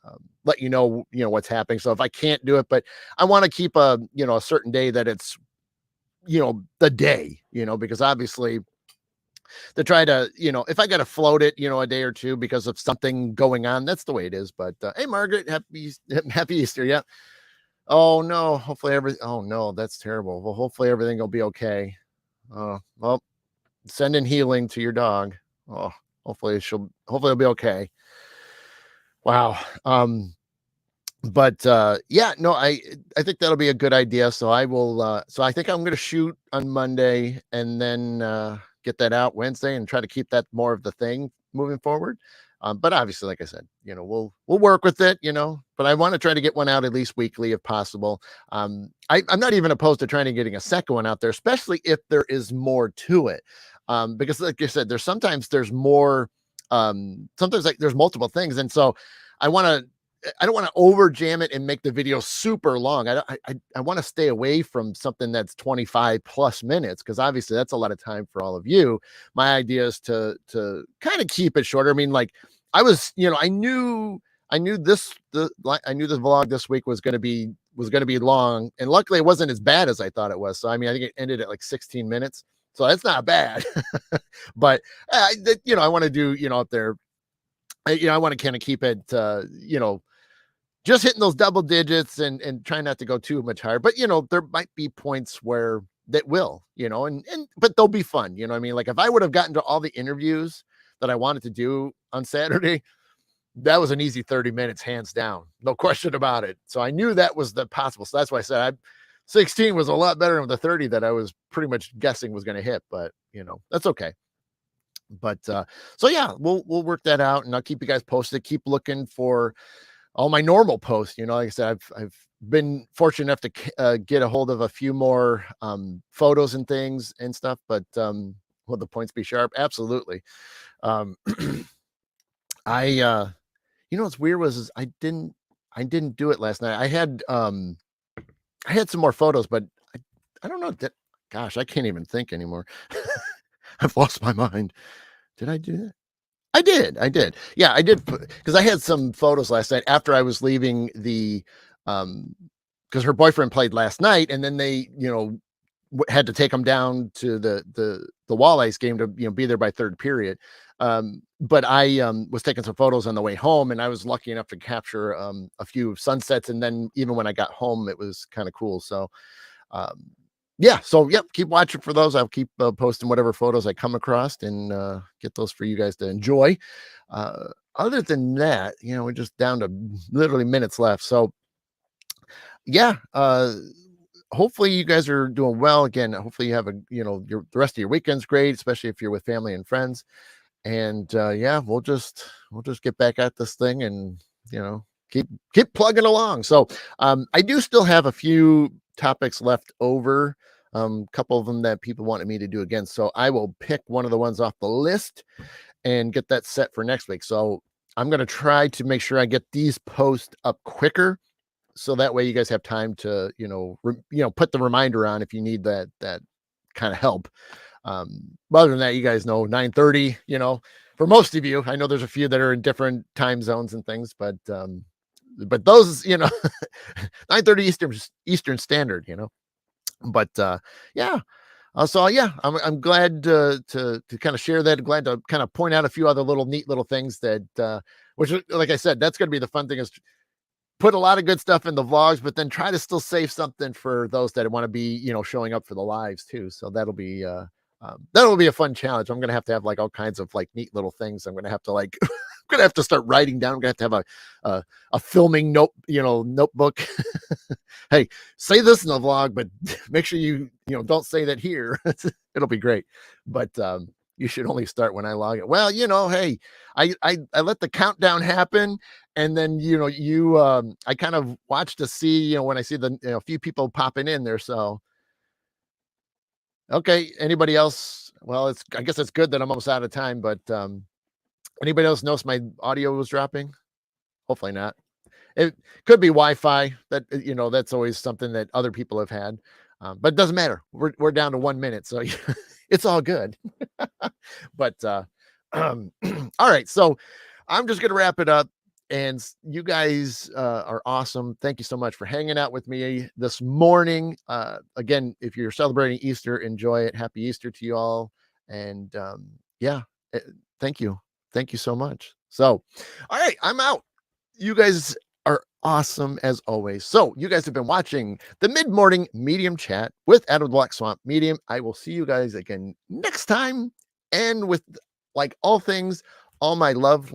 let you know what's happening. So if I can't do it, but I want to keep a certain day that it's the day, because obviously to try to if I got to float it a day or two because of something going on, that's the way it is. But hey, Margaret, happy Easter. Yeah. Oh no, oh no, that's terrible. Well, hopefully everything will be okay. Well, send in healing to your dog. Oh, hopefully it'll be okay. Wow. But yeah, no, I think that'll be a good idea. So I will so I think I'm going to shoot on Monday, and then get that out Wednesday, and try to keep that more of the thing moving forward. But obviously, like I said, we'll work with it, but I want to try to get one out at least weekly if possible. I'm not even opposed to trying to getting a second one out there, especially if there is more to it. Because like you said, sometimes there's more, sometimes like there's multiple things. And so I want to, I don't want to over jam it and make the video super long. I want to stay away from something that's 25 plus minutes because obviously that's a lot of time for all of you. My idea is to kind of keep it shorter. I mean, like I was, I knew this vlog this week was going to be long, and luckily it wasn't as bad as I thought it was. So I mean, I think it ended at like 16 minutes, so that's not bad. But I want to do up there. I want to kind of keep it, just hitting those double digits and trying not to go too much higher. But there might be points where that will, and but they'll be fun. I mean, like if I would have gotten to all the interviews that I wanted to do on Saturday, that was an easy 30 minutes, hands down, no question about it. So I knew that was the possible. So that's why I said 16 was a lot better than the 30 that I was pretty much guessing was going to hit. But that's okay. But so yeah, we'll work that out, and I'll keep you guys posted. Keep looking for all my normal posts. Like I said, I've been fortunate enough to get a hold of a few more photos and things and stuff. But will the points be sharp? Absolutely. Um, I what's weird is I didn't do it last night. I had some more photos, but I don't know that. Gosh, I can't even think anymore. I've lost my mind. Did I do that? I did. I did. Yeah, I did because I had some photos last night after I was leaving because her boyfriend played last night, and then they, had to take him down to the Walleyes game to be there by third period. But I was taking some photos on the way home, and I was lucky enough to capture a few sunsets, and then even when I got home, it was kind of cool. So yeah, so yep, keep watching for those. I'll keep posting whatever photos I come across and get those for you guys to enjoy. Other than that, we're just down to literally minutes left. So yeah, hopefully you guys are doing well. Again, hopefully you have the rest of your weekend's great, especially if you're with family and friends. And yeah, we'll just get back at this thing and keep plugging along. So I do still have a few topics left over, a couple of them that people wanted me to do again. So I will pick one of the ones off the list and get that set for next week. So I'm going to try to make sure I get these posts up quicker, so that way you guys have time to put the reminder on if you need that kind of help. But other than that, you guys know 9:30, for most of you. I know there's a few that are in different time zones and things, but those, 9:30 Eastern Standard, but yeah. So yeah, I'm glad to kind of share that. Glad to kind of point out a few other neat little things that which, like I said, that's going to be the fun thing, is put a lot of good stuff in the vlogs, but then try to still save something for those that want to be, showing up for the lives too. So that'll be a fun challenge. I'm going to have like all kinds of like neat little things. I'm going to have to like, I'm going to have to start writing down. I'm going to have a filming notebook. Hey, say this in the vlog, but make sure you don't say that here. It'll be great. But you should only start when I log it. Well, hey, I let the countdown happen, and then I kind of watch to see when I see the few people popping in there. So okay, anybody else? Well, I guess it's good that I'm almost out of time. But anybody else notice my audio was dropping? Hopefully not. It could be Wi-Fi. That's always something that other people have had. But it doesn't matter. We're down to 1 minute, so it's all good. But all right, so I'm just gonna wrap it up. And you guys are awesome. Thank you so much for hanging out with me this morning. Again, if you're celebrating Easter, enjoy it. Happy Easter to you all. And yeah, eh, thank you. Thank you so much. So, all right, I'm out. You guys are awesome as always. So you guys have been watching the mid-morning medium chat with Adam Black Swamp Medium. I will see you guys again next time. And with like all things, all my love,